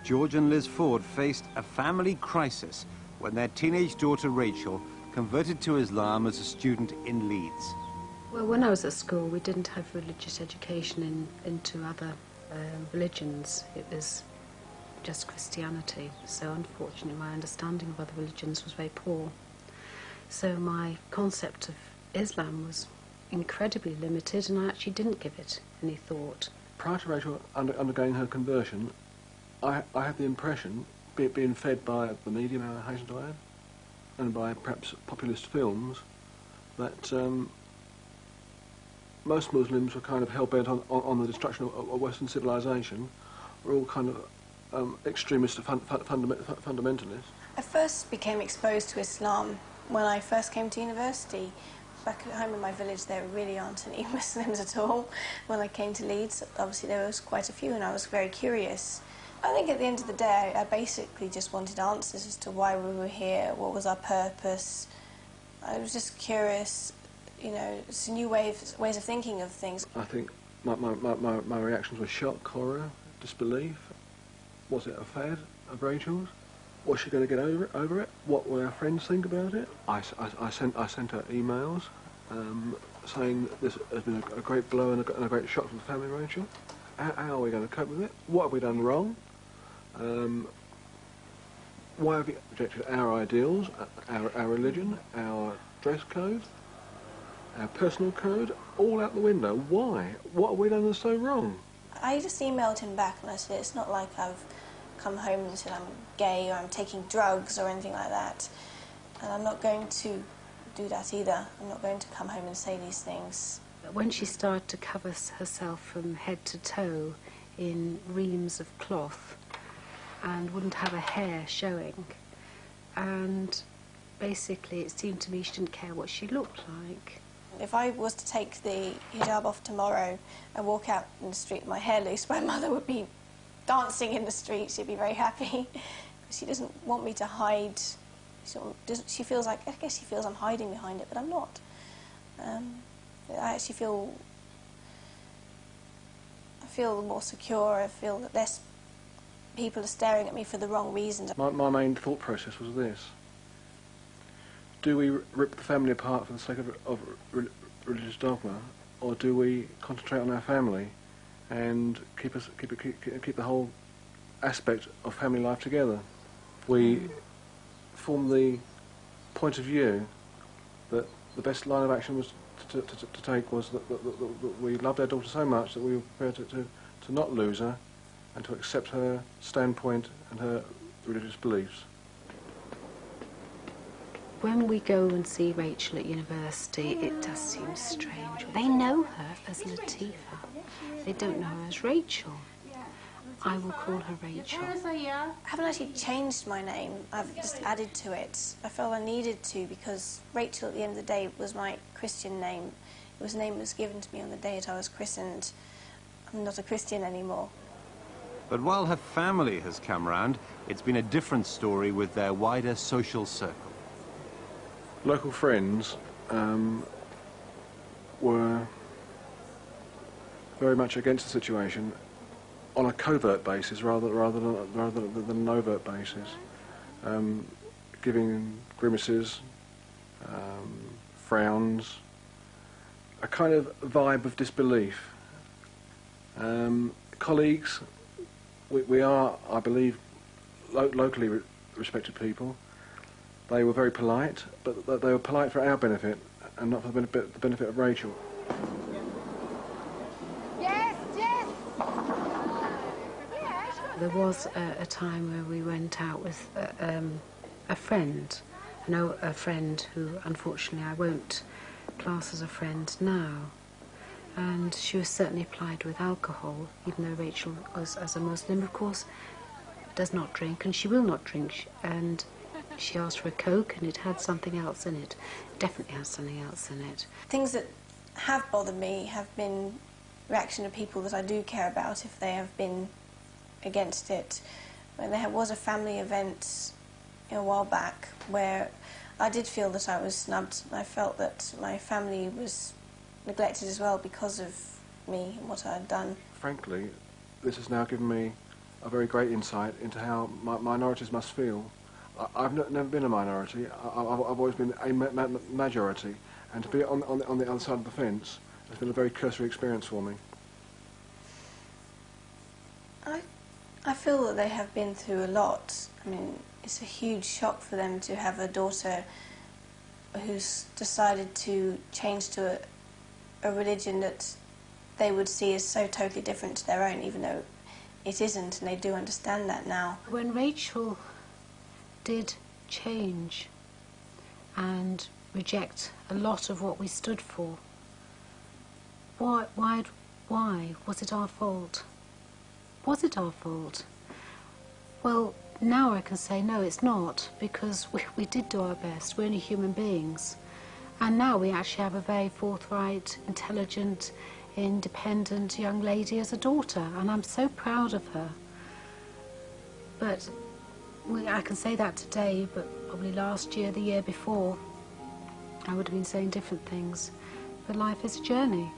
George and Liz Ford faced a family crisis when their teenage daughter Rachel converted to Islam as a student in Leeds. Well, when I was at school, we didn't have religious education into other religions. It was just Christianity. So unfortunately, my understanding of other religions was very poor. So my concept of Islam was incredibly limited, and I actually didn't give it any thought. Prior to Rachel undergoing her conversion, I had the impression, being fed by the media, I hasten to add, and by perhaps populist films, that most Muslims were kind of hell-bent on the destruction of Western civilization, were all kind of extremist fundamentalists. I first became exposed to Islam when I first came to university. Back at home in my village, there really aren't any Muslims at all. When I came to Leeds, obviously there was quite a few, and I was very curious. I think at the end of the day, I basically just wanted answers as to why we were here, what was our purpose. I was just curious, you know, it's a new ways of thinking of things. I think my reactions were shock, horror, disbelief. Was it a fad of Rachel's? Was she going to get over it? What will our friends think about it? I sent her emails saying that this has been a great blow and a great shock to the family, Rachel. How are we going to cope with it? What have we done wrong? Why have you rejected our ideals, our religion, our dress code, our personal code, all out the window? Why? What have we done that's so wrong? I just emailed him back and I said, it's not like I've come home and said I'm gay or I'm taking drugs or anything like that. And I'm not going to do that either. I'm not going to come home and say these things. When she started to cover herself from head to toe in reams of cloth and wouldn't have a hair showing, and basically it seemed to me she didn't care what she looked like. If I was to take the hijab off tomorrow and walk out in the street with my hair loose, my mother would be dancing in the street. She'd be very happy. She doesn't want me to hide. She feels like, I guess she feels I'm hiding behind it, but I'm not. I actually feel more secure. I feel that less people are staring at me for the wrong reasons. My main thought process was this: do we rip the family apart for the sake of religious dogma, or do we concentrate on our family and keep the whole aspect of family life together? We formed the point of view that the best line of action was to take was that we loved our daughter so much that we were prepared to not lose her and to accept her standpoint and her religious beliefs. When we go and see Rachel at university, it does seem strange. They know her as Latifa. They don't know her as Rachel. I will call her Rachel. I haven't actually changed my name. I've just added to it. I felt I needed to because Rachel, at the end of the day, was my Christian name. It was a name that was given to me on the day that I was christened. I'm not a Christian anymore. But while her family has come round, it's been a different story with their wider social circle. Local friends were very much against the situation on a covert basis rather than an overt basis, giving grimaces, frowns, a kind of vibe of disbelief. Colleagues, we are, I believe, locally respected people. They were very polite, but they were polite for our benefit and not for the benefit of Rachel. There was a time where we went out with a friend. I know a friend who, unfortunately, I won't class as a friend now. And she was certainly plied with alcohol, even though Rachel, as a Muslim, of course, does not drink, and she will not drink. And she asked for a Coke, and it had something else in it. Definitely has something else in it. Things that have bothered me have been reaction of people that I do care about if they have been against it. When there was a family event a while back where I did feel that I was snubbed. I felt that my family was neglected as well because of me and what I had done. Frankly, this has now given me a very great insight into how minorities must feel. I've never been a minority. I've always been a majority, and to be on the other side of the fence has been a very cursory experience for me. I feel that they have been through a lot. I mean, it's a huge shock for them to have a daughter who's decided to change to a religion that they would see as so totally different to their own, even though it isn't, and they do understand that now. When Rachel did change and reject a lot of what we stood for, why was it our fault? Was it our fault? Well, now I can say no, it's not, because we did do our best. We're only human beings. And now we actually have a very forthright, intelligent, independent young lady as a daughter, and I'm so proud of her. But I can say that today, but probably last year, the year before, I would have been saying different things. But life is a journey.